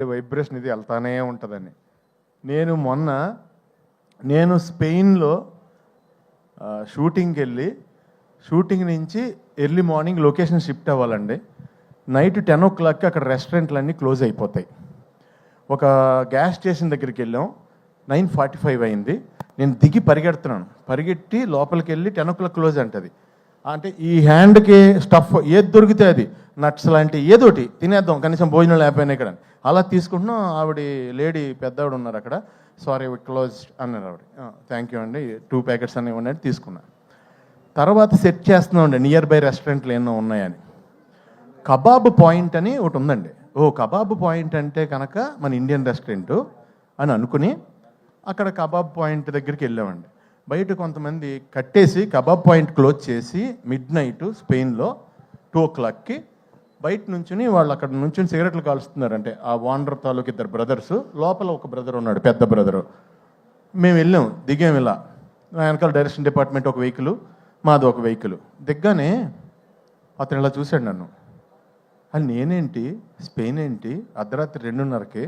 Vibration ఇది వెళ్తానే ఉంటుందని. నేను స్పెయిన్లో షూటింగ్కి వెళ్ళి షూటింగ్ నుంచి ఎర్లీ మార్నింగ్ లొకేషన్ షిఫ్ట్ అవ్వాలండి. నైట్ 10 o'clockకి అక్కడ రెస్టారెంట్లన్నీ క్లోజ్ అయిపోతాయి. ఒక గ్యాస్ స్టేషన్ దగ్గరికి వెళ్ళాం, 9:45 అయింది. నేను దిగి పరిగెట్టి లోపలికి వెళ్ళి 10 o'clock క్లోజ్ అంటది. అంటే ఈ హ్యాండ్కి స్టఫ్ ఏది దొరికితే అది నట్స్ లాంటి ఏదోటి తినేద్దాం, కనీసం భోజనం లేకపోయినా ఇక్కడ అలా తీసుకుంటున్నాం. ఆవిడ లేడీ పెద్దవాడు ఉన్నారు అక్కడ, సారీ క్లోజ్ అన్నారు ఆవిడ. థ్యాంక్ యూ అండి, 2 ప్యాకెట్స్ అని ఇవ్వండి తీసుకున్నా. తర్వాత సెట్ చేస్తున్నామండి నియర్ బై రెస్టారెంట్లు ఏమో ఉన్నాయని. కబాబ్ పాయింట్ అని ఒకటి ఉందండి. కబాబ్ పాయింట్ అంటే కనుక మన ఇండియన్ రెస్టారెంట్ అని అనుకుని అక్కడ కబాబ్ పాయింట్ దగ్గరికి వెళ్ళామండి. బయట కొంతమంది కట్టేసి కబాబ్ పాయింట్ క్లోజ్ చేసి midnight స్పెయిన్లో 2 o'clockకి బయట నుంచుని వాళ్ళు అక్కడ నుంచి సిగరెట్లు కాలుస్తున్నారంటే ఆ వాండర్ తాలూకు 2 brothers, లోపల ఒక బ్రదర్ ఉన్నాడు, పెద్ద బ్రదరు. మేము వెళ్ళాం, దిగాం. ఇలా వెనకాల డైరెక్షన్ డిపార్ట్మెంట్ ఒక వెహికల్, మాది ఒక వెహికల్. దిగ్గానే అతను ఇలా చూశాడు నన్ను. అది నేనేంటి, స్పెయిన్ ఏంటి, అర్ధరాత్రి 2:30కి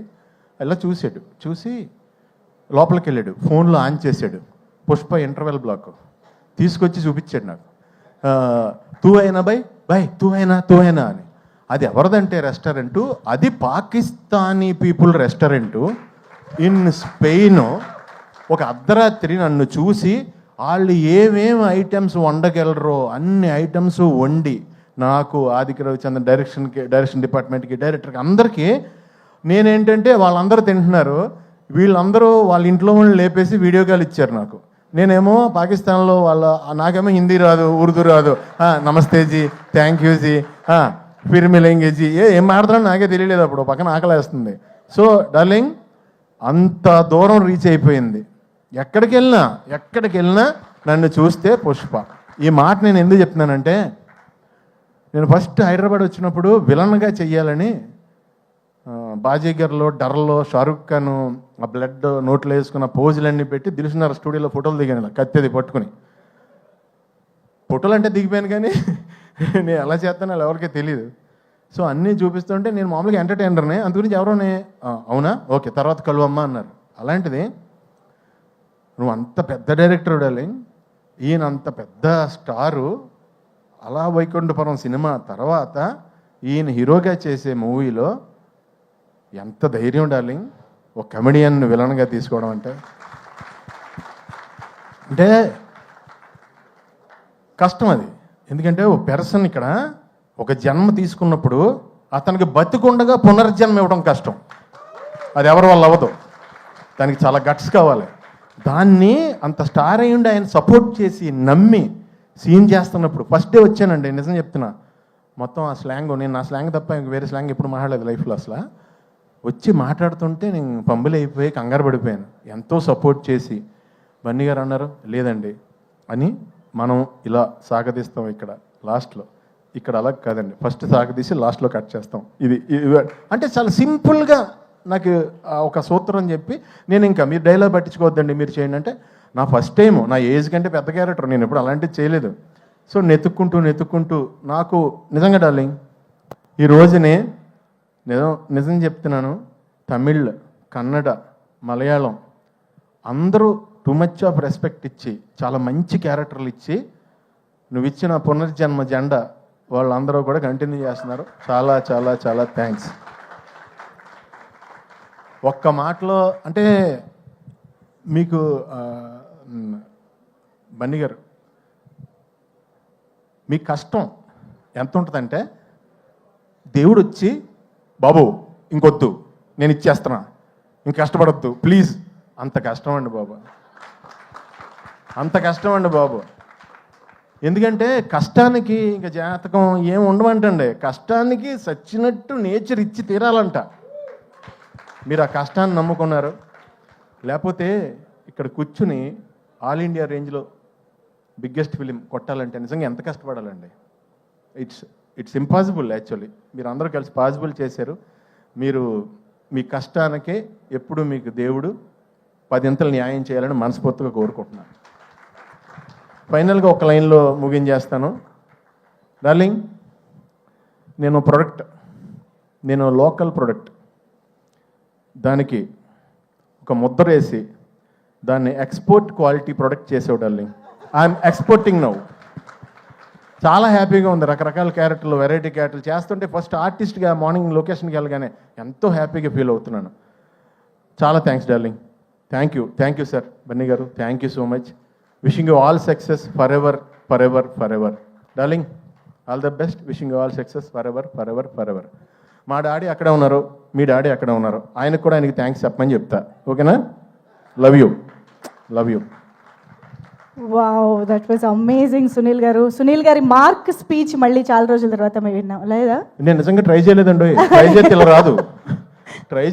ఇలా చూశాడు. చూసి లోపలికి వెళ్ళాడు, ఫోన్లో ఆన్ చేశాడు. పుష్ప ఇంటర్వెల్ బ్లాక్ తీసుకొచ్చి చూపించాడు నాకు. తూ అయినా బై తూ అయినా అని. అది ఎవరిదంటే రెస్టారెంటు, అది Pakistani people restaurant in Spain. ఒక అర్ధరాత్రి నన్ను చూసి వాళ్ళు ఏమేమి ఐటమ్స్ వండగలరో అన్ని ఐటమ్స్ వండి నాకు, ఆదిత్య రవిచంద్రన్ డైరెక్షన్ డిపార్ట్మెంట్కి, డైరెక్టర్కి, అందరికీ నేనేంటంటే వాళ్ళందరూ తింటున్నారు, వీళ్ళందరూ వాళ్ళ ఇంట్లో వాళ్ళు లేపేసి వీడియో కాల్ ఇచ్చారు నాకు. నేనేమో పాకిస్తాన్లో నాకేమో హిందీ రాదు, ఉర్దూ రాదు. నమస్తే G, thank you G, Phir మిలేంగే G, ఏం మాట్లాడతానో నాకే తెలియలేదు. అప్పుడు పక్కన ఆకలేస్తుంది. సో డార్లింగ్, అంత దూరం రీచ్ అయిపోయింది. ఎక్కడికి వెళ్ళినా నన్ను చూస్తే పుష్ప. ఈ మాట నేను ఎందుకు చెప్తున్నానంటే, నేను ఫస్ట్ హైదరాబాద్ వచ్చినప్పుడు విలన్గా చెయ్యాలని బాజీగర్లో, డర్లో షారుఖ్ ఖాన్ ఆ బ్లడ్ నోట్లో వేసుకున్న పోజులన్నీ పెట్టి దిల్సుఖ్నగర్ స్టూడియోలో ఫోటోలు దిగాను, ఇలా కత్తెది పట్టుకుని. ఫోటోలు అంటే దిగిపోయాను, కానీ నేను ఎలా చేస్తానో అలా ఎవరికీ తెలియదు. సో అన్నీ చూపిస్తుంటే నేను మామూలుగా ఎంటర్టైనర్నే, అందు గురించి ఎవరోనే అవునా ఓకే తర్వాత కలువమ్మా అన్నారు. అలాంటిది నువ్వు అంత పెద్ద డైరెక్టర్ డార్లింగ్, ఈయన అంత పెద్ద స్టారు, అలా వైకుంఠపురం సినిమా తర్వాత ఈయన హీరోగా చేసే మూవీలో ఎంత ధైర్యం డార్లింగ్, ఒక కమెడియన్ విలన్గా తీసుకోవడం అంటే కష్టం అది. ఎందుకంటే ఓ పెర్సన్ ఇక్కడ ఒక జన్మ తీసుకున్నప్పుడు అతనికి బతికుండగా పునర్జన్మ ఇవ్వడం కష్టం. అది ఎవరి వల్ల అవ్వదు, దానికి చాలా గట్స్ కావాలి. దాన్ని అంత స్టార్ అయ్యుండి ఆయన సపోర్ట్ చేసి నమ్మి సీన్ చేస్తున్నప్పుడు ఫస్ట్ డే వచ్చానండి, నిజం చెప్తున్నా. మొత్తం ఆ స్లాంగ్, నేను నా స్లాంగ్ తప్ప ఇంక వేరే స్లాంగ్ ఎప్పుడు మాట్లాడలేదు లైఫ్లో. అసలు వచ్చి మాట్లాడుతుంటే నేను పంబులు అయిపోయి కంగారు పడిపోయాను. ఎంతో సపోర్ట్ చేసి బన్నీ గారు అన్నారు, లేదండి అని మనం ఇలా సాగదీస్తాం ఇక్కడ లాస్ట్లో. ఇక్కడ అలా కాదండి, ఫస్ట్ సాగదీసి లాస్ట్లో కట్ చేస్తాం. ఇది అంటే చాలా సింపుల్గా నాకు ఒక సూత్రం చెప్పి, నేను ఇంకా మీరు డైలాగ్ పట్టించుకోవద్దండి మీరు చేయండి అంటే, నా ఫస్ట్ టైము, నా ఏజ్ కంటే పెద్ద క్యారెక్టర్, నేను ఎప్పుడు అలాంటివి చేయలేదు. సో నెతుక్కుంటూ నాకు నిజంగా డార్లింగ్ ఈ రోజునే నిజం చెప్తున్నాను, తమిళ్, కన్నడ, మలయాళం అందరూ టూ మచ్ ఆఫ్ రెస్పెక్ట్ ఇచ్చి చాలా మంచి క్యారెక్టర్లు ఇచ్చి నువ్వు ఇచ్చిన పునర్జన్మ జెండా వాళ్ళందరూ కూడా కంటిన్యూ చేస్తున్నారు. చాలా చాలా చాలా థ్యాంక్స్. ఒక్క మాటలో అంటే మీకు బన్నీ గారు, మీ కష్టం ఎంత ఉంటుందంటే, దేవుడు వచ్చి బాబు ఇంకొద్దు నేను ఇచ్చేస్తున్నా, ఇంక కష్టపడద్దు ప్లీజ్, అంత కష్టం అండి బాబు, అంత కష్టం అండి బాబు. ఎందుకంటే కష్టానికి ఇంకా జాతకం ఏం ఉండమంటండి, కష్టానికి సచ్చినట్టు నేచర్ ఇచ్చి తీరాలంట. మీరు ఆ కష్టాన్ని నమ్ముకున్నారు, లేకపోతే ఇక్కడ కూర్చుని ఆల్ ఇండియా రేంజ్లో బిగ్గెస్ట్ ఫిలిం కొట్టాలంటే నిజంగా ఎంత కష్టపడాలండి. It's impossible actually. మీరు అందరూ కలిసి పాసిబుల్ చేశారు. మీరు మీ కష్టానికే ఎప్పుడు మీకు దేవుడు 10 ఇంతలు న్యాయం చేయాలని మనస్ఫూర్తిగా కోరుకుంటున్నాను. ఫైనల్గా ఒక లైన్లో ముగించేస్తాను. డార్లింగ్, నేను లోకల్ ప్రొడక్ట్, దానికి ఒక ముద్ర వేసి దాన్ని ఎక్స్పోర్ట్ క్వాలిటీ ప్రొడక్ట్ చేసేవాడు డార్లింగ్. I'm exporting now. చాలా హ్యాపీగా ఉంది. రకరకాల క్యారెక్టర్లు, వెరైటీ క్యారెక్టర్లు చేస్తుంటే ఫస్ట్ ఆర్టిస్ట్గా మార్నింగ్ లొకేషన్కి వెళ్ళగానే ఎంతో హ్యాపీగా ఫీల్ అవుతున్నాను. చాలా thanks darling. Thank you sir Bunny garu. Thank you so much. Wishing you all success forever forever forever darling. All the best. Wishing you all success forever forever forever. మా daddy అక్కడే ఉన్నారు, మీ daddy అక్కడే ఉన్నారు. ఆయనకు కూడా ఆయనకి thanks చెప్పమని చెప్తా. ఓకేనా? Love you. Love you. Wow, that was amazing Sunil గారు. సునీల్ గారి మార్క్ స్పీచ్ మళ్ళీ చాలా రోజుల తర్వాత మేము విన్నాం లేదా? నేను నిజంగా ట్రై చేయలేదండి. ట్రై చేస్తే ఇలా రాదు. ట్రై